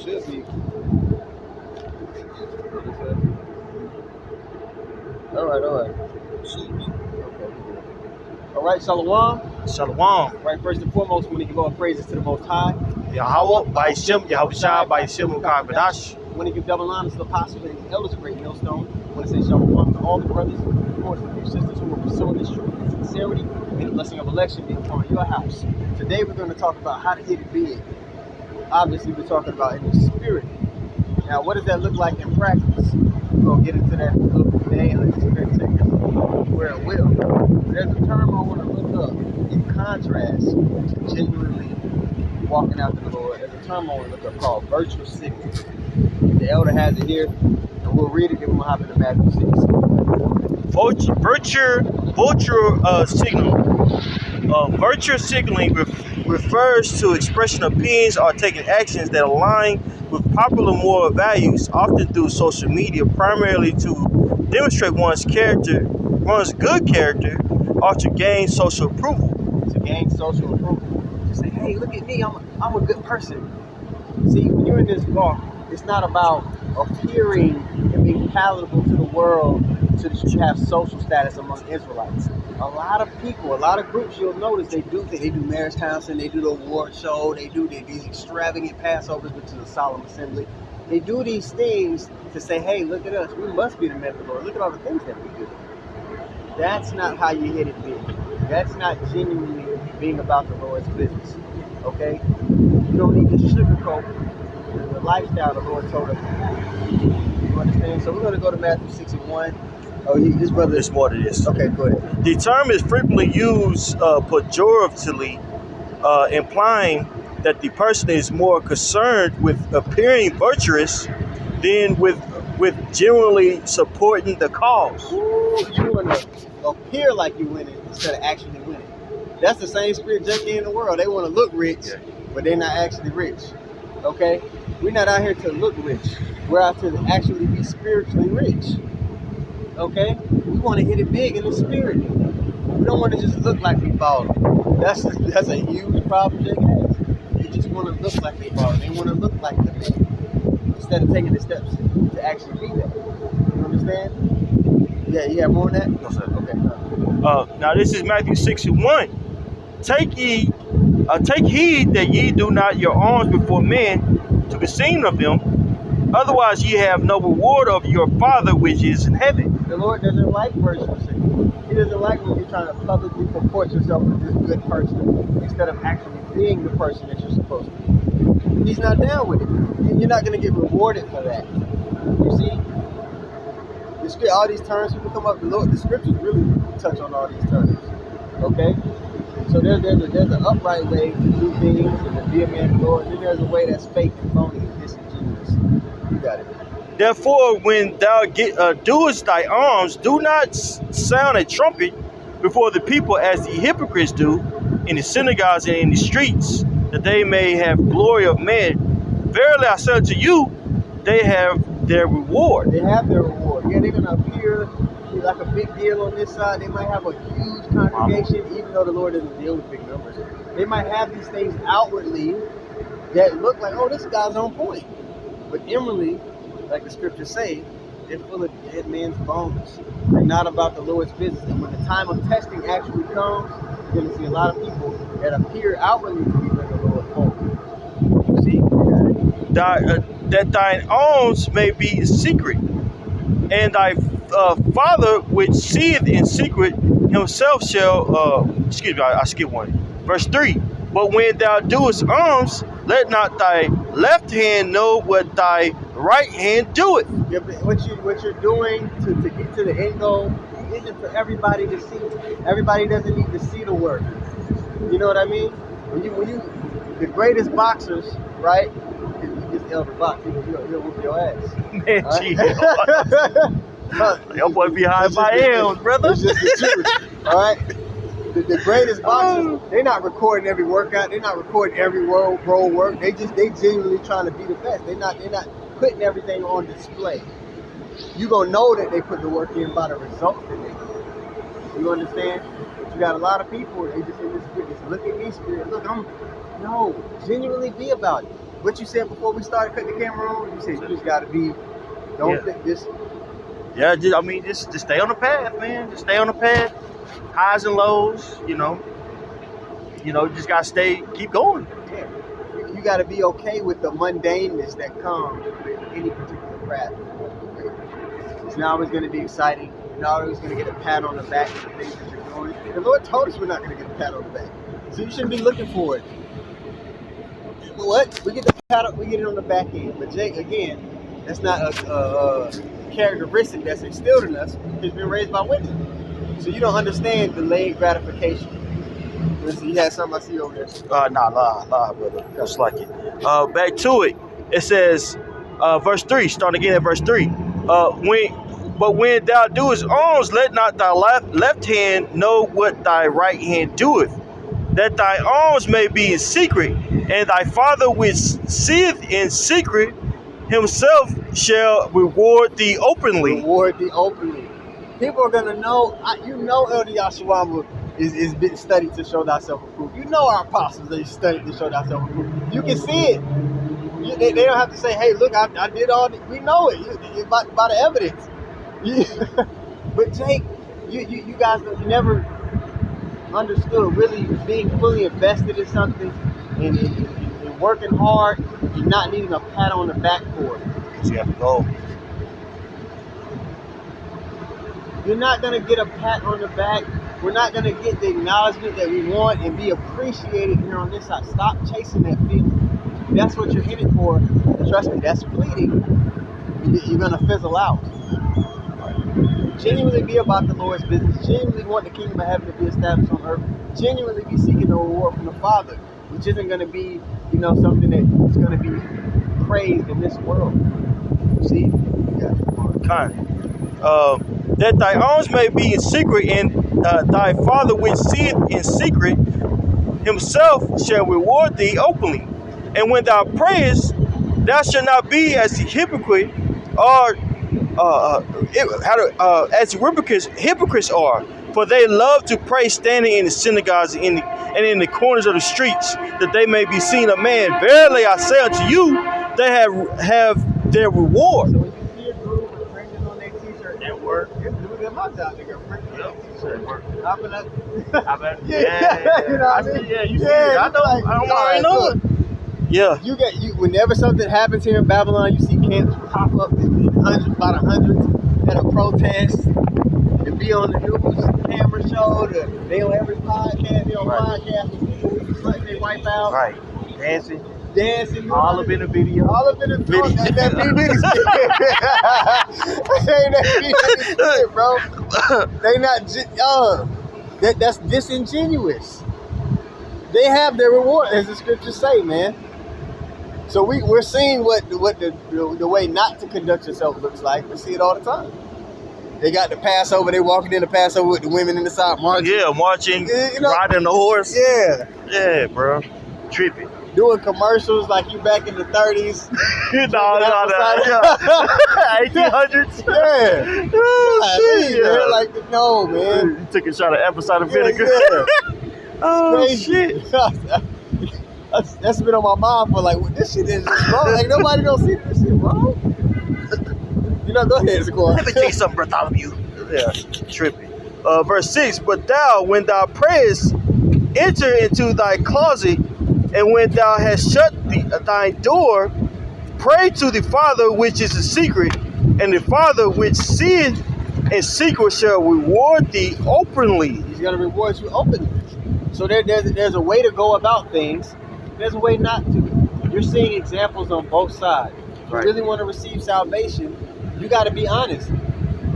Should be. All right, all right. Should be. Okay. All right, Shalom. Shalom. Right, first and foremost, we want to give all praises to the Most High. Yahweh, by Shem, Yahushua, by Shem, Mukabadash. I want to give double honors to the apostles and the elders of Great Millstone. I want to say shalom to all the brothers, of course, the few sisters who are pursuing this truth and sincerity. May the blessing of election be upon your house. Today we're going to talk about how to hit it big. Obviously, we're talking about in the spirit. Now, what does that look like in practice? We're going to get into that a little bit today and let the spirit take us where it will. There's a term I want to look up in contrast to genuinely walking after the Lord. There's a term I want to look up called virtual signaling. The elder has it here, and we'll read it, then we'll hop into Matthew 6. Virtue signaling refers to expression opinions or taking actions that align with popular moral values, often through social media, primarily to demonstrate one's good character, or to gain social approval. To gain social approval. To say, hey, look at me, I'm a good person. See, when you're in this walk, it's not about appearing and being palatable to the world so that you have social status among Israelites. A lot of people, a lot of groups, you'll notice they do marriage counseling, they do the award show, they do these extravagant Passovers, which is a solemn assembly. They do these things to say, hey, look at us, we must be the men of the Lord. Look at all the things that we do. That's not how you hit it big. That's not genuinely being about the Lord's business. Okay? You don't need to sugarcoat the lifestyle the Lord told us. You understand? So we're going to go to Matthew 6 and 1. Oh, this brother. There's more to this. Okay, go ahead. The term is frequently used pejoratively, implying that the person is more concerned with appearing virtuous than with generally supporting the cause. Ooh, you want to appear like you winning instead of actually winning. That's the same spirit junkie in the world. They want to look rich, but they're not actually rich. Okay? We're not out here to look rich. We're out to actually be spiritually rich. Okay? We want to hit it big in the spirit. We don't want to just look like we balling. That's a huge problem they have. They just want to look like they balling. They want to look like the man instead of taking the steps to actually be that. You understand? Yeah, you have more on that? No, sir. Okay. Now this is Matthew 6 and 1. Take heed that ye do not your alms before men to be seen of them, otherwise ye have no reward of your Father which is in heaven. The Lord doesn't like virtual signaling. He doesn't like when you're trying to publicly purport yourself as this good person instead of actually being the person that you're supposed to be. He's not down with it. You're not going to get rewarded for that. You see? All these terms people come up, the scriptures really touch on all these terms. Okay? So there's an upright way to do things and to be a man of the Lord, and then there's a way that's fake and phony and disingenuous. You got it. Therefore, when thou doest thy alms, do not sound a trumpet before the people as the hypocrites do in the synagogues and in the streets, that they may have glory of men. Verily I say unto you, they have their reward. They have their reward. Yeah, they're going to appear like a big deal on this side. They might have a huge congregation, even though the Lord doesn't deal with big numbers. They might have these things outwardly that look like, oh, this guy's on point. But inwardly, like the scriptures say, they're full of dead man's bones. They're not about the Lord's business. And when the time of testing actually comes, you're going to see a lot of people that appear outwardly to be bringing the Lord forward. You see? That thine alms may be in secret, and thy Father which seeth in secret himself shall, I skipped one. Verse 3, but when thou doest alms, let not thy left hand know what thy right hand doeth. Yeah, but what you're doing to get to the end goal isn't for everybody to see. Everybody doesn't need to see the work. You know what I mean? When you the greatest boxers, right? You just elder box, he'll whoop your ass. Man, right? Your boy behind my heels, brother. It's just the truth. All right? The greatest boxers, they're not recording every workout. They're not recording every roll work. They genuinely trying to be the best. They're not putting everything on display. You gonna know that they put the work in by the results that they get. You understand? But you got a lot of people, they just in this spirit, just look at me spirit. Look, genuinely be about it. what you said before we started cutting the camera on? You said you just gotta be. Don't think this. Yeah, just stay on the path, man. Just stay on the path. Highs and lows, just gotta keep going. Yeah, you gotta be okay with the mundaneness that comes with any particular craft. It's not always gonna be exciting. You're not always gonna get a pat on the back for the things that you're doing. The Lord told us we're not gonna get a pat on the back, so you shouldn't be looking for it. What? We get the pat, we get it on the back end. But Jake, again, that's not a characteristic that's instilled in us. It's been raised by women. So you don't understand delayed gratification. Listen, you had something I see over there. Nah, brother. Just like it. Back to it. It says, verse 3, starting again at verse 3. When thou doest alms, let not thy left hand know what thy right hand doeth, that thy alms may be in secret, and thy Father which seeth in secret himself shall reward thee openly. Reward thee openly. People are gonna know. Elder Yahshua is been studied to show thyself approved. You know our apostles, they studied to show thyself approved. You can see it. They don't have to say, "Hey, look, I did all." We know it by the evidence. But Jake, you guys never understood really being fully invested in something and working hard and not needing a pat on the back for it. You have to go. You're not going to get a pat on the back. We're not going to get the acknowledgement that we want and be appreciated here on this side. Stop chasing that feeling. That's what you're in it for. And trust me, that's fleeting. You're going to fizzle out. Genuinely be about the Lord's business. Genuinely want the kingdom of heaven to be established on earth. Genuinely be seeking the reward from the Father, which isn't going to be, something that's going to be praised in this world. See? Yeah. Kind. That thy alms may be in secret, and thy Father which seeth in secret himself shall reward thee openly. And when thou prayest, thou shalt not be as the hypocrite or as hypocrites are, for they love to pray standing in the synagogues and in the corners of the streets, that they may be seen of man. Verily I say unto you, they have their reward. So when you see a group with printers on their t-shirt at work, it's doing them my job, nigga. Printers on their t-shirt. Hopping up. Yeah. You know what I mean? Yeah, you see it. I know. Like, I already know it. Yeah. Whenever something happens here in Babylon, you see camps pop up in about hundreds at a protest, to be on the news camera show, they on every podcast, they on podcasts, they wipe out. Right. Dancing. All up in the video. All up in the video. That shit, bro. They not that's disingenuous. They have their reward, as the scriptures say, man. So we're seeing what the way not to conduct yourself looks like. We see it all the time. They got the Passover. They walking in the Passover with the women in the side marching. Yeah, marching, riding the horse. Yeah, bro. Tripping. Doing commercials like you back in the 30s. No. 1800s. Yeah. Oh, shit. Man, like, no, man. You took a shot of apple cider vinegar. Yeah. Oh, shit. That's been on my mind for like, this shit is just wrong. Like, nobody don't see this shit, bro. Go ahead, Zaquan. Let me tell you something, Bartholomew. Yeah, tripping. Verse 6, but thou, when thou prayest, enter into thy closet, and when thou hast shut thy door, pray to the Father which is in secret, and the Father which seeth in secret shall reward thee openly. He's going to reward you openly. So there's a way to go about things. There's a way not to. You're seeing examples on both sides. If you really want to receive salvation, you got to be honest.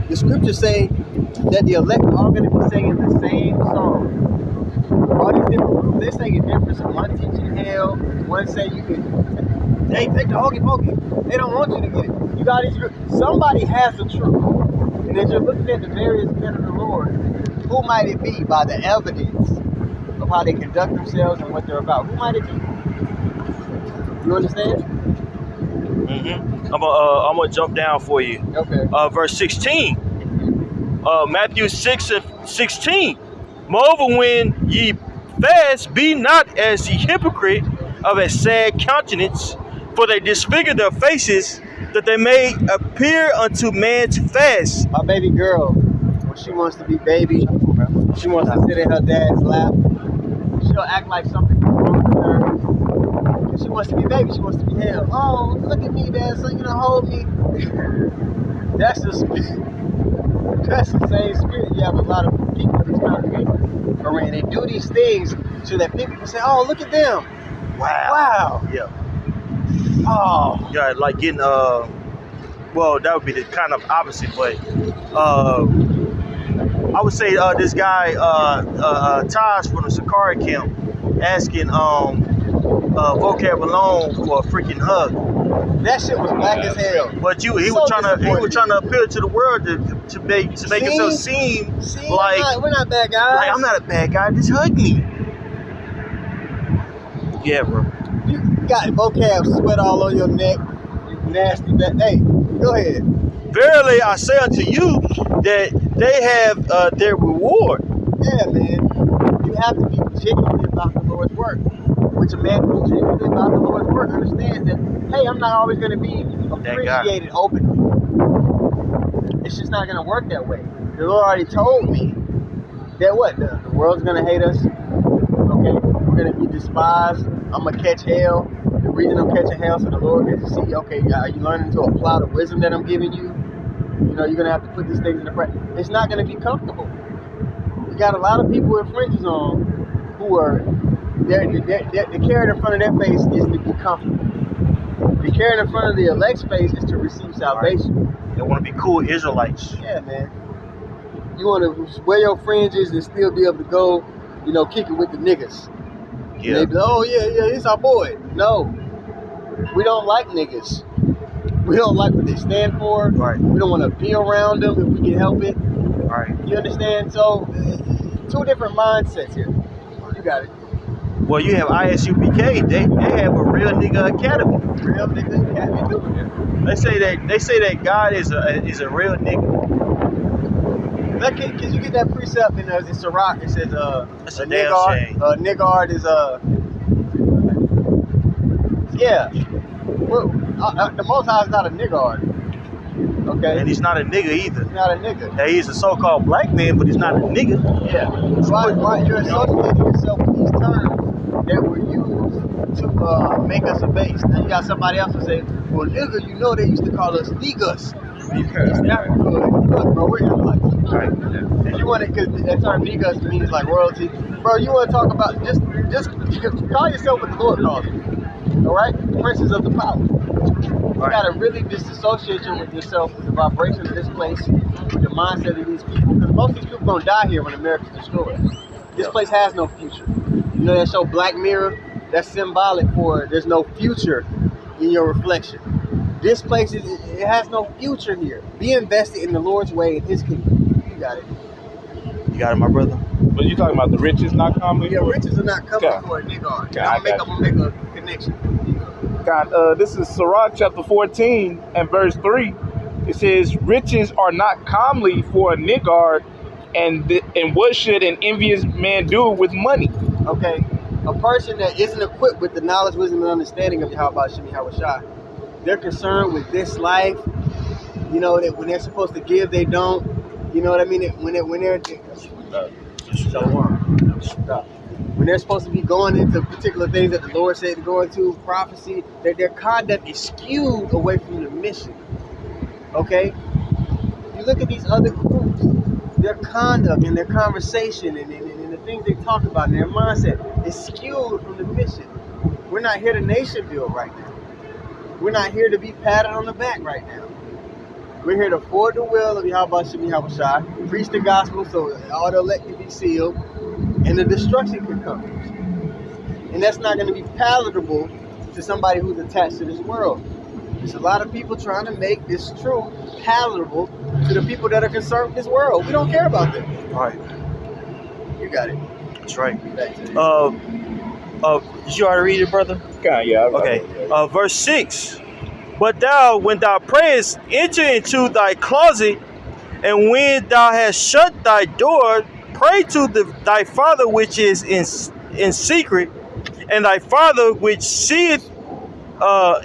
The scriptures say that the elect are going to be singing the same song. All these different groups, they're singing different. So one teaching hell, one say you can, hey, take the hokey pokey. They don't want you to get it. You got these groups. Somebody has the truth. And as you're looking at the various men of the Lord, who might it be by the evidence of how they conduct themselves and what they're about? Who might it be? You understand? Mm-hmm. I'm gonna jump down for you. Okay. Verse 16. Matthew 6:16. Moreover, when ye fast, be not as the hypocrite of a sad countenance, For they disfigured their faces, that they may appear unto man to fast. My baby girl, when she wants to be baby, she wants to sit in her dad's lap. She'll act like something wrong with her. She wants to be baby. She wants to be held. Oh, look at me, Dad. So you know, hold me. That's the same spirit you have a lot of people in this congregation around. They do these things so that people can say, "Oh, look at them! Wow! Yeah. Oh, Yeah, like getting well, that would be the kind of opposite, but I would say this guy Taj from the Sakari camp asking Vocab Alone for a freaking hug. that shit was black as hell." But he So was trying disappointing. to appeal to the world to make himself seem See, like we're not bad guys. I'm not a bad guy. Just hug me. Yeah, bro. You got vocab sweat all on your neck. You nasty bad. Hey, go ahead. Verily I say unto you that they have their reward. Yeah, man. You have to be genuine about the Lord's work. Which a man who's genuine about the Lord's work understands that, hey, I'm not always going to be appreciated openly. It's just not going to work that way. The Lord already told me that what? The world's going to hate us. Okay, we're going to be despised. I'm going to catch hell. The reason I'm catching hell so the Lord gets to see, okay, are you learning to apply the wisdom that I'm giving you? You know, you're going to have to put these things in the practice. It's not going to be comfortable. You got a lot of people with fringes on who are, the carrot in front of their face is to be comfortable. The carrot in front of the elect's face is to receive salvation. They want to be cool Israelites. Yeah, man. You want to wear your fringes and still be able to go, you know, kick it with the niggas. Yeah. They be like, oh, yeah, it's our boy. No. We don't like niggas. We don't like what they stand for. Right. We don't want to be around them if we can help it. Right. You understand? So, two different mindsets here. You got it. Well, you have ISUPK. They have a real nigga academy. Real nigga academy doing it. They say that God is a real nigga. Can you get that precept in Sirach? It says That's a a damn shame. niggard is yeah. Well, the Most High is not a niggard. Okay. And he's not a nigga either. He's not a nigga. Hey, he's a so-called black man, but he's not a nigga. Yeah. Why you're associating yourself with these terms that were used to make us a base? Now you got somebody else who say, well, nigga, you know they used to call us niggas. It's not good. Look, bro, we're Israelites. Right. If you want it, because that term niggas means like royalty. Bro, you want to talk about, just call yourself what the Lord calls you. All right? Princes of the power. You got to really disassociate yourself with the vibration of this place, with the mindset of these people. Because most of these people going to die here when America's destroyed. This place has no future. You know that show Black Mirror? That's symbolic for there's no future in your reflection. This place, it has no future here. Be invested in the Lord's way and His kingdom. You got it. You got it, my brother. But you talking about the riches not coming? Yeah, riches are not coming Okay. for a nigga. Okay, I'm gonna make a connection. God, this is Sirach chapter 14 and verse 3. It says, riches are not comely for a niggard, and what should an envious man do with money? Okay, a person that isn't equipped with the knowledge, wisdom, and understanding of Yahweh Shem Yahushua, they're concerned with this life. You know that when they're supposed to give, they don't. You know what I mean? When they're supposed to be going into particular things that the Lord said to go into, prophecy, that their conduct is skewed away from the mission. Okay? You look at these other groups, their conduct and their conversation and the things they talk about and their mindset is skewed from the mission. We're not here to nation build right now. We're not here to be patted on the back right now. We're here to forward the will of Yahweh Shem Yahushua, preach the gospel so all the elect can be sealed, and the destruction can come. And that's not going to be palatable to somebody who's attached to this world. There's a lot of people trying to make this truth palatable to the people that are concerned with this world. We don't care about them. All right. You got it. That's right. Back to you. Did you already read it, brother? Yeah. Okay. Verse 6. But thou, when thou prayest, enter into thy closet, and when thou hast shut thy door, pray to thy Father which is in secret, and thy Father which seeth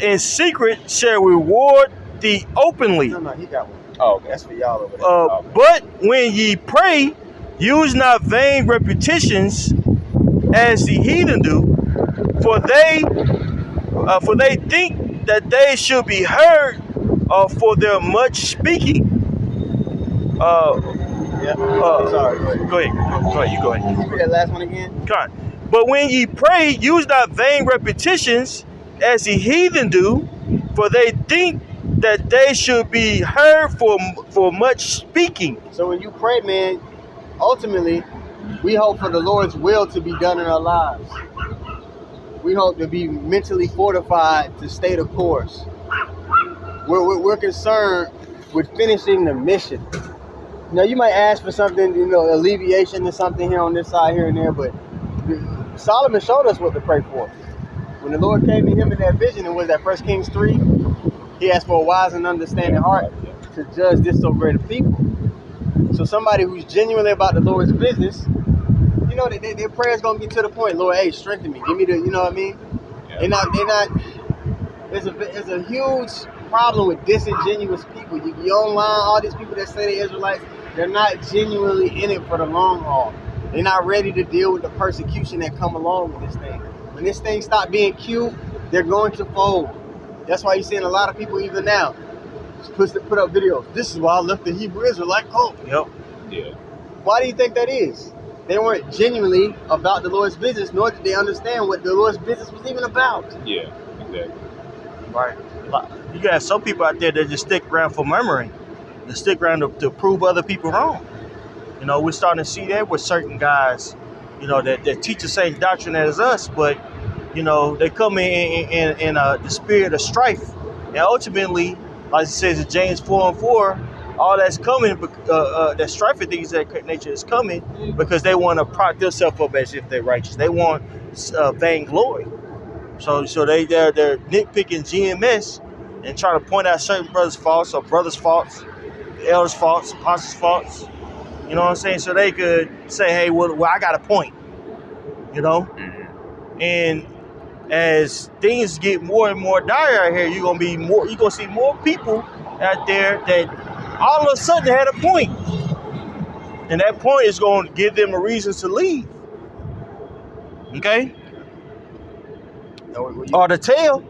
in secret shall reward thee openly. No, he got one. Oh, okay. That's for y'all over there. But when ye pray, use not vain repetitions as the heathen do, for they think that they should be heard for their much speaking. Yeah. Sorry. Go ahead. Go ahead. You go ahead. Can you read that last one again? Come on. But when ye pray, use not vain repetitions as the heathen do, for they think that they should be heard for much speaking. So when you pray, man, ultimately, we hope for the Lord's will to be done in our lives. We hope to be mentally fortified to stay the course. We're concerned with finishing the mission. Now, you might ask for something, alleviation or something here on this side, here and there, but Solomon showed us what to pray for. When the Lord came to him in that vision, it was that 1 Kings 3, he asked for a wise and understanding heart to judge this so great a people. So somebody who's genuinely about the Lord's business, their prayer is going to be to the point, Lord, hey, strengthen me. Give me the, you know what I mean? Yeah. They're not, there's a huge problem with disingenuous people. You online, all these people that say they're Israelites, they're not genuinely in it for the long haul. They're not ready to deal with the persecution that come along with this thing. When this thing stop being cute, they're going to fold. That's why you're seeing a lot of people even now put up videos. This is why I left the Hebrew Israelite cult. Yep. Yeah. Why do you think that is? They weren't genuinely about the Lord's business, nor did they understand what the Lord's business was even about. Yeah, exactly. Right. You got some people out there that just stick around for murmuring. They stick around to prove other people wrong. We're starting to see that with certain guys, that teach the same doctrine as us, but, they come in the spirit of strife. And ultimately, like it says in James 4:4, all that's coming, that strife of things that nature is coming because they want to prop themselves up as if they're righteous. They want vainglory. So they're nitpicking GMS and trying to point out certain brothers' faults or brothers' faults, elders' faults, apostles' faults. You know what I'm saying? So they could say, hey, well I got a point. Mm-hmm. And as things get more and more dire out here, you're gonna see more people out there that all of a sudden had a point. And that point is going to give them a reason to leave. Okay? Or to tell.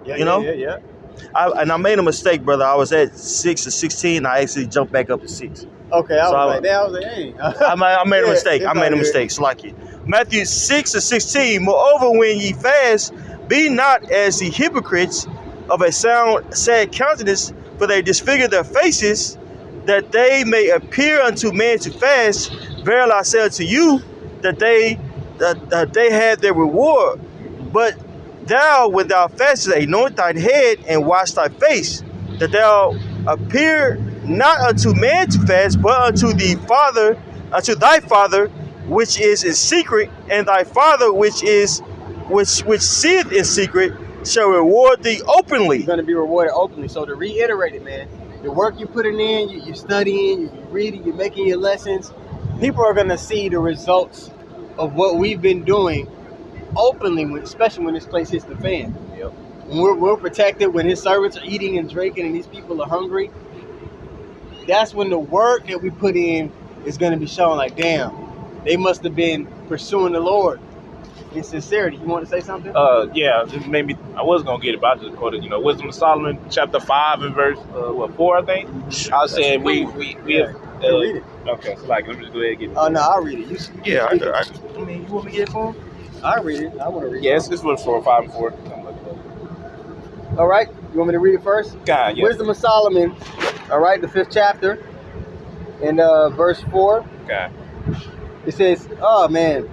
Yeah. I made a mistake, brother. I was at 6 or 16. I actually jumped back up to 6. Okay, I was like, hey. I made a mistake. I made a mistake. So like it. Matthew 6 or 16. Moreover, when ye fast, be not as the hypocrites of a sad countenance, for they disfigure their faces, that they may appear unto men to fast. Verily I say unto you, that they had their reward. But thou, when thou fastest, anoint thine head and wash thy face, that thou appear not unto man to fast, but unto thy Father which is in secret, and thy Father which seeth in secret shall reward thee openly. You're going to be rewarded openly. So to reiterate it, man, the work you're putting in, you're studying, you're reading, you're making your lessons, people are going to see the results of what we've been doing openly, especially when this place hits the fan. Yep. When we're protected, when his servants are eating and drinking and these people are hungry, that's when the work that we put in is going to be shown like, damn, they must have been pursuing the Lord in sincerity. You want to say something? Yeah, just maybe I was gonna get it, but I just quoted, Wisdom of Solomon, chapter 5 and verse 4, I think. I was saying we read it. Okay, so let me just go ahead and get it. Oh no, I'll read it. You want me to get it for him? I'll read it. I want to read it. Yes, this was 4, 5, and 4. All right, you want me to read it first? God, yes. Wisdom of Solomon. All right, the 5th chapter, and verse 4. Okay. It says, "Oh man."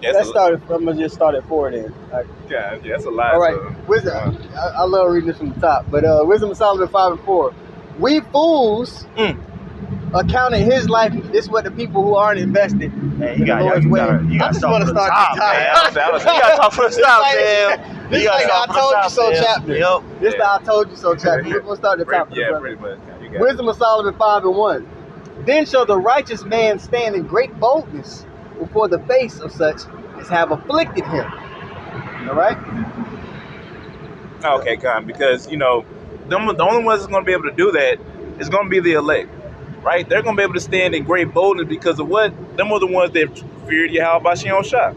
Yes, I'm gonna just start at 4 then. God, yeah, that's a lot. All right, wisdom. I love reading this from the top, but Wisdom of Solomon 5 and 4. We fools accounted his life. This is what the people who aren't invested. Man, you got to start from the top, man. You got to start from the top, man. This is like I told you so chapter. Yep. This is the I told you so chapter. We're gonna start at the top. Yeah, pretty much. Wisdom of Solomon 5 and 1. Then shall the righteous man stand in great boldness before the face of such as have afflicted him. All right? Okay, Con, because the only ones that's going to be able to do that is going to be the elect, right? They're going to be able to stand in great boldness because of what? Them are the ones that feared Yahweh Shem Shah.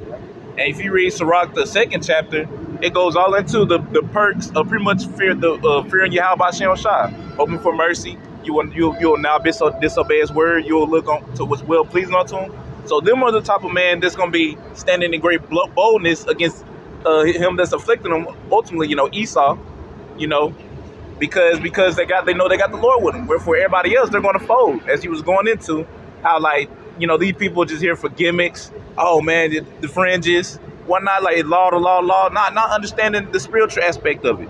And if you read Sirach, the 2nd chapter, it goes all into the perks of pretty much fearing Yahweh Shem Shah, hoping for mercy. You will now disobey His word. You will look on to what's well pleasing unto Him. So them are the type of man that's going to be standing in great boldness against him that's afflicting them. Ultimately, Esau, because they know they got the Lord with them. Wherefore everybody else, they're going to fold, as he was going into how these people are just here for gimmicks. Oh man, the fringes, whatnot, like law, not understanding the spiritual aspect of it.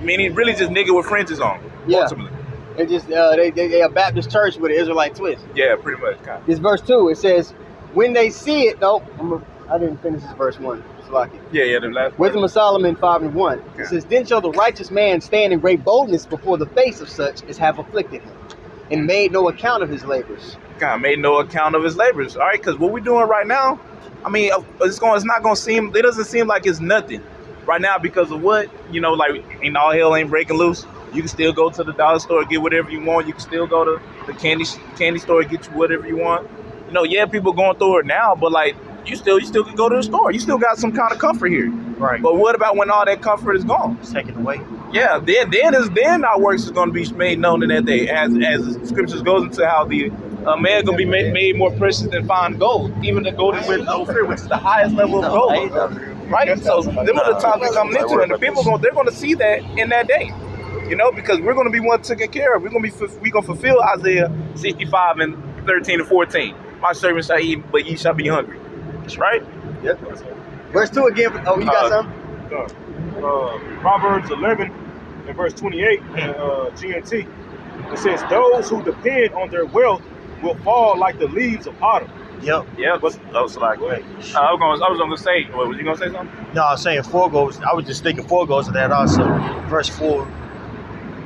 Meaning really just nigga with fringes on. Yeah. Ultimately. It just they a Baptist church with an Israelite twist. Yeah, pretty much. Kind of. This verse 2, it says, when they see it, I didn't finish this verse 1. Yeah, the last Wisdom of Solomon 5:1. Okay. It says, then shall the righteous man stand in great boldness before the face of such as have afflicted him, and made no account of his labors. God made no account of his labors. All right, because what we're doing right now, I mean, it's not gonna seem. It doesn't seem like it's nothing right now because of what all hell ain't breaking loose. You can still go to the dollar store, get whatever you want. You can still go to the candy store, get you whatever you want. Yeah, people going through it now, but you still can go to the store. You still got some kind of comfort here. Right. But what about when all that comfort is gone? It's taken away. Yeah, then our works is going to be made known in that day, as the scriptures goes into how the man going to be made more precious than fine gold, even the gold with no fear, which is the highest level of gold. Right. So them are the times we're coming into, and the people they're going to see that in that day. Because we're going to be one taken care of. We're going to fulfill Isaiah 65 and 13 and 14. My servants shall eat, but ye shall be hungry. Right? Yep. Verse 2 again. Oh, you got something? Proverbs 11 and verse 28 in GNT. It says, those who depend on their wealth will fall like the leaves of autumn. Yep. Yeah, I was gonna say, what was you gonna say something? No, I was saying 4 goes. I was just thinking 4 goes to that also. Verse 4.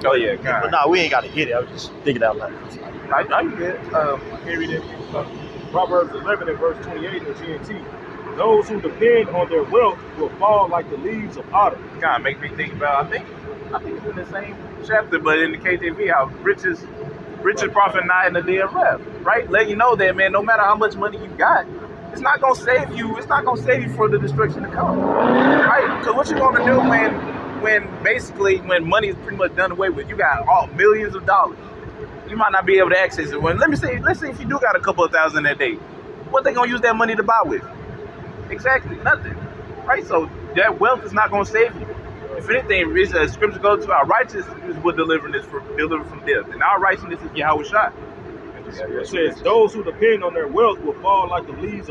Oh yeah, But no, we ain't got to get it. I was just thinking out loud. I get it. Here it is. Proverbs 11 and verse 28 in GNT. Those who depend on their wealth will fall like the leaves of autumn. Kind of make me think about. I think it's in the same chapter, but in the KJV, how riches profit not in the day of wrath. Right? Let you know that, man. No matter how much money you got, it's not gonna save you. It's not gonna save you for the destruction to come. Right? Because what you gonna do when money is pretty much done away with? You got all millions of dollars. You might not be able to access it. Let's say if you do got a couple of thousand that day, what they gonna use that money to buy with? Exactly, nothing. Right? So that wealth is not gonna save you. If anything, scripture goes to our righteousness will deliver from death, and our righteousness is Yahweh Shai. It says, those who depend on their wealth will fall like the leaves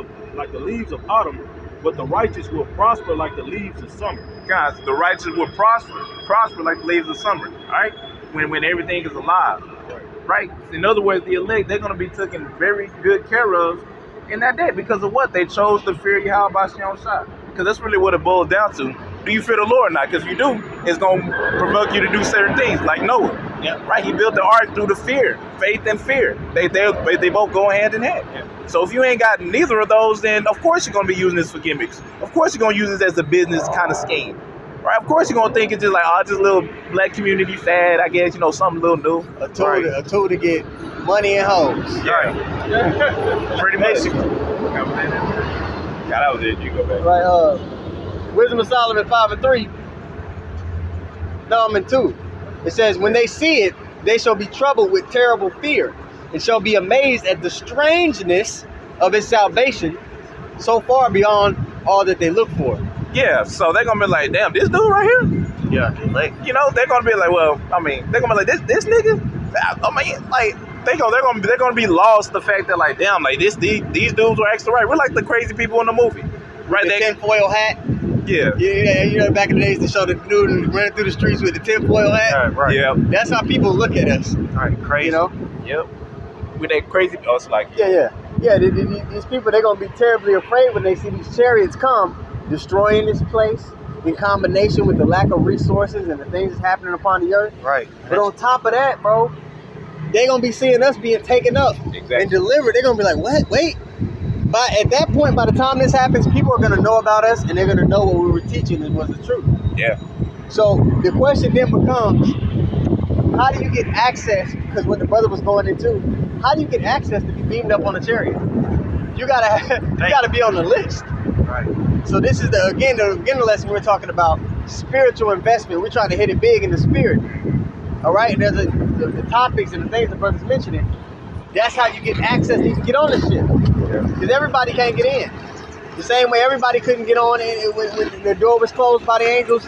of autumn, but the righteous will prosper like the leaves of summer. Guys, the righteous will prosper like the leaves of summer. All right, when everything is alive. Right? In other words, the elect, they're going to be taken very good care of in that day because of what? They chose to fear Yahweh Shem Shah. Because that's really what it boils down to. Do you fear the Lord or not? Because if you do, it's going to provoke you to do certain things, like Noah. Yeah. Right? He built the ark through the fear, faith and fear. They both go hand in hand. Yeah. So if you ain't got neither of those, then of course you're going to be using this for gimmicks. Of course you're going to use this as a business kind of scheme. Right? Of course you're going to think it's just like, just a little black community fad, I guess, something a little new. A tool to get money and hoes. Yeah. Pretty much. God, that was it. You go back. Right, Wisdom of Solomon 5 and 3. No, I'm in 2. It says, when they see it, they shall be troubled with terrible fear, and shall be amazed at the strangeness of its salvation, so far beyond all that they look for. Yeah, so they're gonna be like, damn, this dude right here? Yeah, they're gonna be like, well, I mean, they're gonna be like, this nigga? I mean, like, they're gonna be lost the fact that, like, damn, like these dudes were extra right. We're like the crazy people in the movie. Right? The tinfoil hat. Yeah. Yeah, back in the days they showed the dude running through the streets with the tinfoil hat. Right. Yeah. That's how people look at us. Right, crazy. Yep. With that crazy, it's like. Yeah. These people, they're gonna be terribly afraid when they see these chariots come, destroying this place in combination with the lack of resources and the things that's happening upon the earth. Right. But on top of that, bro, they're gonna be seeing us being taken up and delivered. They're gonna be like, what? Wait. But at that point, by the time this happens, people are gonna know about us and they're gonna know what we were teaching and was the truth. Yeah. So the question then becomes, how do you get access? Because what the brother was going into, how do you get access to be beamed up on a chariot? You gotta be on the list. Right. So this is the lesson we're talking about spiritual investment. We're trying to hit it big in the spirit. All right, and there's the topics and the things the brother's mentioning. That's how you get access to even get on the ship. Because everybody can't get in. The same way everybody couldn't get on when the door was closed by the angels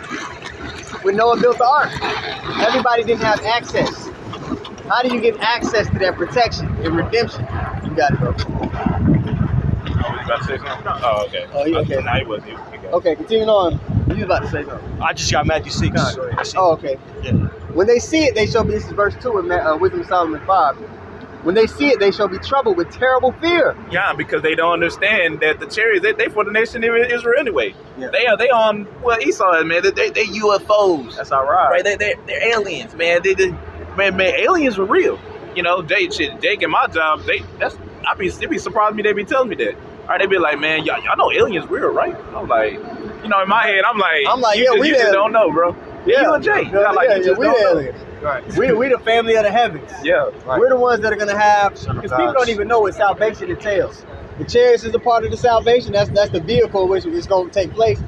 when Noah built the ark. Everybody didn't have access. How do you get access to that protection and redemption? You got it, bro. About to say something? Oh, okay. Oh, you okay? No, he wasn't. Okay, continuing on. You was about to say something. I just got Matthew 6. Oh, okay. Yeah. When they see it, they shall be, this is verse 2 in Wisdom of Solomon 5. When they see it, they shall be troubled with terrible fear. Yeah, because they don't understand that the chariots, they for the nation of Israel anyway. Yeah. They on, well, Esau, man, they UFOs. That's all right. Right? They're aliens, man. Man, aliens are real. You know, Jake and my job, I'd be surprised they be telling me that. All right, they be like, man, y'all know aliens real, right? I'm like, you know, in my head, I'm like, yeah, you just don't know, bro. Yeah, you and Jay. we the aliens. Right. We the family of the heavens. Yeah. Right. We're the ones that are gonna have, because people don't even know what salvation entails. The chariots is a part of the salvation. That's the vehicle which is gonna take place.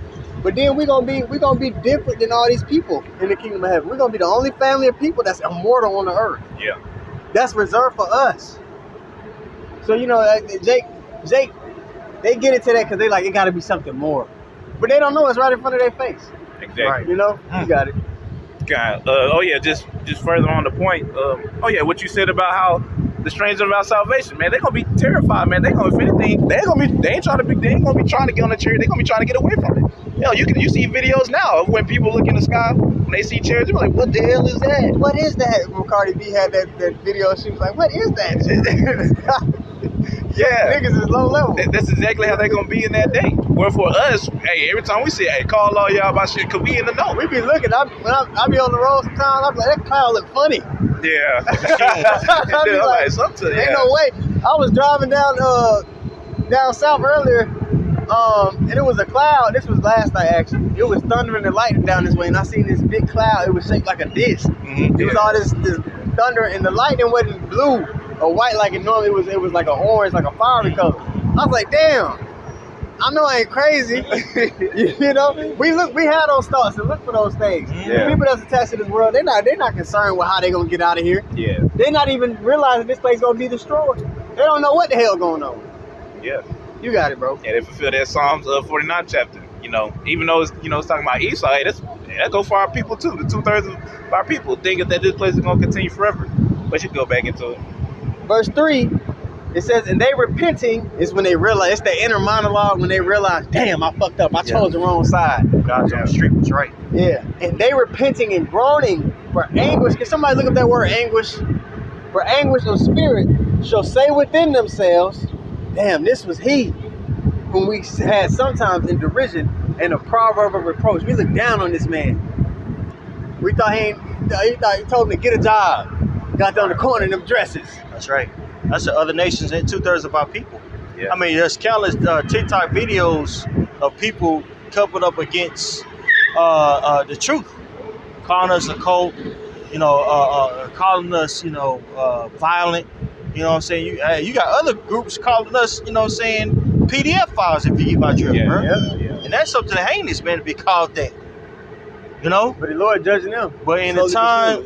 But then we're gonna be different than all these people in the kingdom of heaven. We're gonna be the only family of people that's immortal on the earth. Yeah. That's reserved for us. So you know, Jake, they get into that because they like it got to be something more, but they don't know it's right in front of their face. Exactly. Right. You know, you got it. God. Just further on the point. What you said about how the stranger about salvation, man, they're gonna be terrified, man. They gonna, if anything, they ain't gonna be trying to get on the chariot. They're gonna be trying to get away from it. You see videos now of when people look in the sky when they see chariots, they're like, what the hell is that? What is that? When Cardi B had that video, she was like, what is that? Yeah. Niggas is low level. That's exactly how they're gonna be in that day. Where for us, hey, every time we say, hey, call all y'all about shit, cause we in the know. We be looking. I be on the road sometimes. I be like, that cloud look funny. Yeah. I be like, something. ain't no way. I was driving down south earlier, and it was a cloud. This was last night actually. It was thundering and lightning down this way, and I seen this big cloud. It was shaped like a disc. Mm-hmm. It was all this thunder, and the lightning wasn't blue or white like it normally was. It was like an orange, like a fiery color. I was like, damn. I know I ain't crazy. You know, we had those thoughts and look for those things. Yeah. People that's attached to this world, they're not concerned with how they gonna get out of here. Yeah. They're not even realizing this place gonna be destroyed. They don't know what the hell going on. Yeah. You got it, bro. And they fulfill that Psalms 49 chapter. You know, even though it's talking about Esau, hey, that go for our people too. The 2/3 of our people think that this place is gonna continue forever. But you go back into it. Verse 3, it says, and they repenting is when they realize, it's the inner monologue when they realize, damn, I fucked up. I chose the wrong side. God's on the street was right. Yeah. And they repenting and groaning for anguish. Can somebody look up that word anguish? For anguish of spirit shall say within themselves, damn, this was he whom we had sometimes in derision and a proverb of reproach. We look down on this man. We thought he told him to get a job. Got down the corner in them dresses. That's right. That's the other nations and 2/3 of our people. Yeah. I mean, there's countless TikTok videos of people coupled up against the truth, calling us a cult, calling us, violent. You know what I'm saying? You got other groups calling us, saying PDF files if you give out your bro. Yeah. And that's something heinous, man, to be called that. You know? But the Lord judging them. But in the time,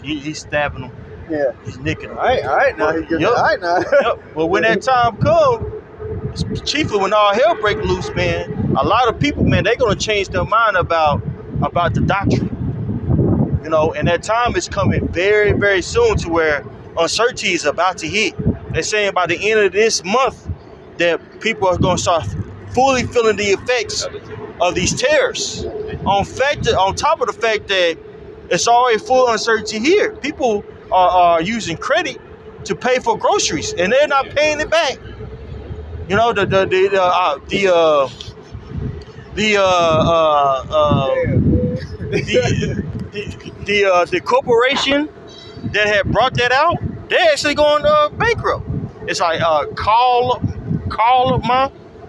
he's stabbing them. Yeah. He's nicking them. All right now. He's giving Yep. all right now. Yep. But when that time comes, chiefly when all hell break loose, man, a lot of people, man, they're gonna change their mind about the doctrine. And that time is coming very, very soon to where uncertainty is about to hit. They're saying by the end of this month that people are gonna start fully feeling the effects of these tariffs. On top of the fact that it's already full uncertainty here. People are using credit to pay for groceries, and they're not paying it back. The corporation that had brought that out, they're actually going bankrupt. It's like Kalma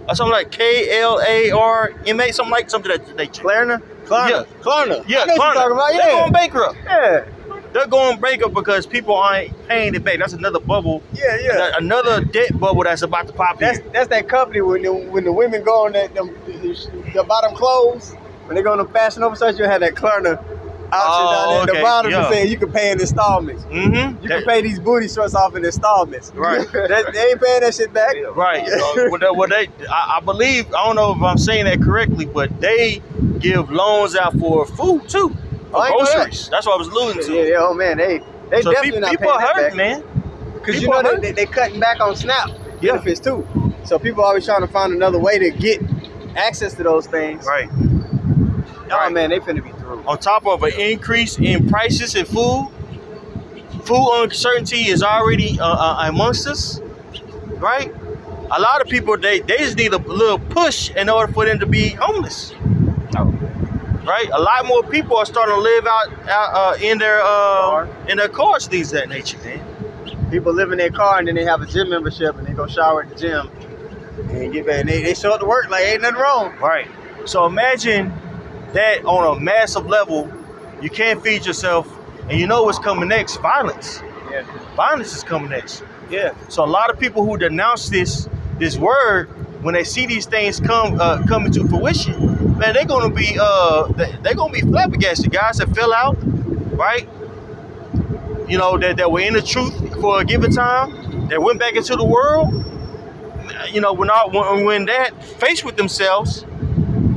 or something like KLARMA, something that they Klarna? Klarna. Klarna. Yeah, I know what you're talking about. They're Yeah. going bankrupt. Yeah. They're going bankrupt because people aren't paying it back. That's another bubble. Yeah. Another debt bubble that's about to pop in. That's that company when the women go on the bottom clothes, when they go on the fashion oversize, you have that Klarna option down there at the bottom and saying you can pay in installments. Mm-hmm. You can pay these booty shorts off in installments. Right. They ain't paying that shit back. Right. I believe, I don't know if I'm saying that correctly, but they give loans out for food too. For groceries. That's what I was alluding to. Yeah, oh man, they So definitely not people paying are that hurt, back. man. Because you know they cutting back on SNAP benefits too. So people always trying to find another way to get access to those things. Right. Oh man, they finna be through. On top of an increase in prices in food uncertainty is already amongst us, right? A lot of people, they just need a little push in order for them to be homeless. Right? A lot more people are starting to live out in their cars, things of that nature, man. People live in their car and then they have a gym membership and they go shower at the gym and get back and they show up to work like ain't nothing wrong. Right. So imagine that on a massive level. You can't feed yourself, and you know what's coming next? Violence. Yeah. Violence is coming next. Yeah. So a lot of people who denounce this word, when they see these things come into fruition, man, they're gonna be flabbergasted. Guys that fell out, right? You know, that were in the truth for a given time, that went back into the world. You know, when that faced with themselves,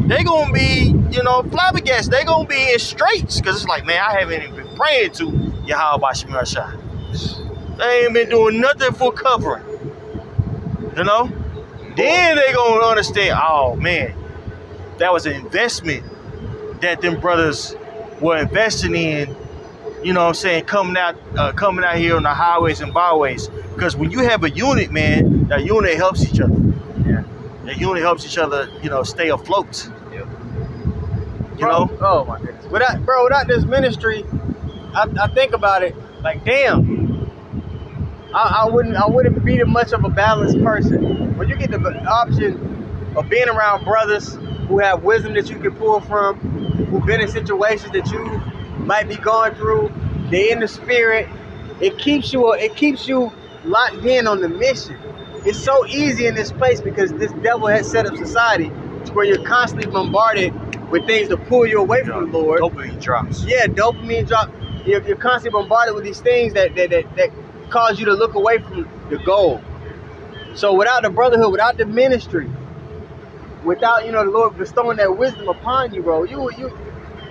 they're gonna be, flabbergasted. They're gonna be in straits because it's like, man, I haven't even been praying to Yahweh Shemir Shah. They ain't been doing nothing for covering. You know? Then they gonna understand, oh man, that was an investment that them brothers were investing in, you know what I'm saying, coming out here on the highways and byways. Because when you have a unit, man, that unit helps each other. Yeah. That unit helps each other, stay afloat. Yeah. You know? Oh my goodness. Without this ministry, I think about it like, damn. I wouldn't be much of a balanced person. When you get the option of being around brothers who have wisdom that you can pull from, who've been in situations that you might be going through, they're in the spirit. It keeps you locked in on the mission. It's so easy in this place because this devil has set up society to where you're constantly bombarded with things to pull you away from the Lord. Dopamine drops. Yeah, dopamine drop. You're constantly bombarded with these things that cause you to look away from the goal. So without the brotherhood, without the ministry, without the Lord bestowing that wisdom upon you, bro, you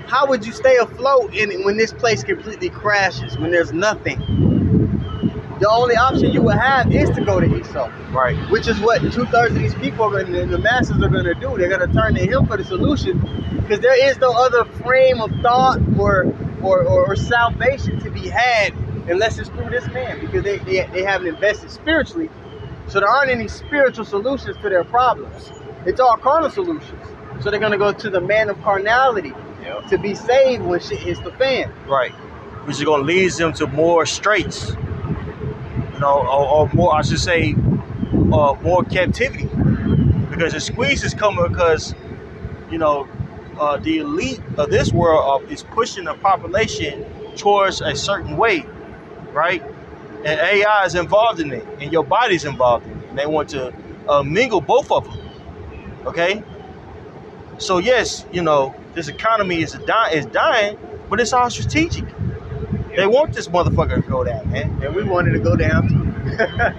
how would you stay afloat when this place completely crashes, when there's nothing? The only option you would have is to go to Esau. Right. Which is what 2/3 of these people and the masses are going to do. They're going to turn to him for the solution because there is no other frame of thought or salvation to be had unless it's through this man, because they haven't invested spiritually. So there aren't any spiritual solutions to their problems. It's all carnal solutions. So they're going to go to the man of carnality to be saved when shit hits the fan. Right. Which is going to lead them to more straits. Or more, I should say, more captivity. Because the squeeze is coming because, the elite of this world is pushing the population towards a certain way, right? And AI is involved in it, and your body's involved in it. And they want to mingle both of them, okay? So yes, this economy is dying, but it's all strategic. They want this motherfucker to go down, man. And we wanted to go down too.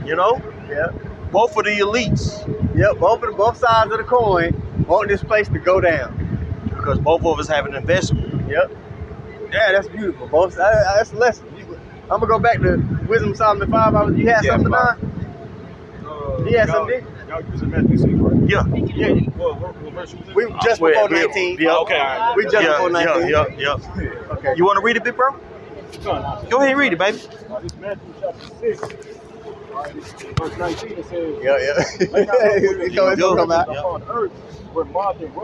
Yeah. Both of the elites. Yep, both sides of the coin want this place to go down. Because both of us have an investment. Yep. Yeah, that's beautiful. Both sides, that's a lesson. I'm gonna go back to Wisdom Solomon 5. You had something on? You had something? Y'all using Matthew 6, right? Yeah. What verse was it? We just before 19. Yeah. Okay, all right. We just before 19. Yeah. Okay. You want to read it, big bro? Go ahead and read it, baby. This is Matthew chapter 6. All right, verse 19, it says, Yeah. It's gonna come out. on earth where moth and rust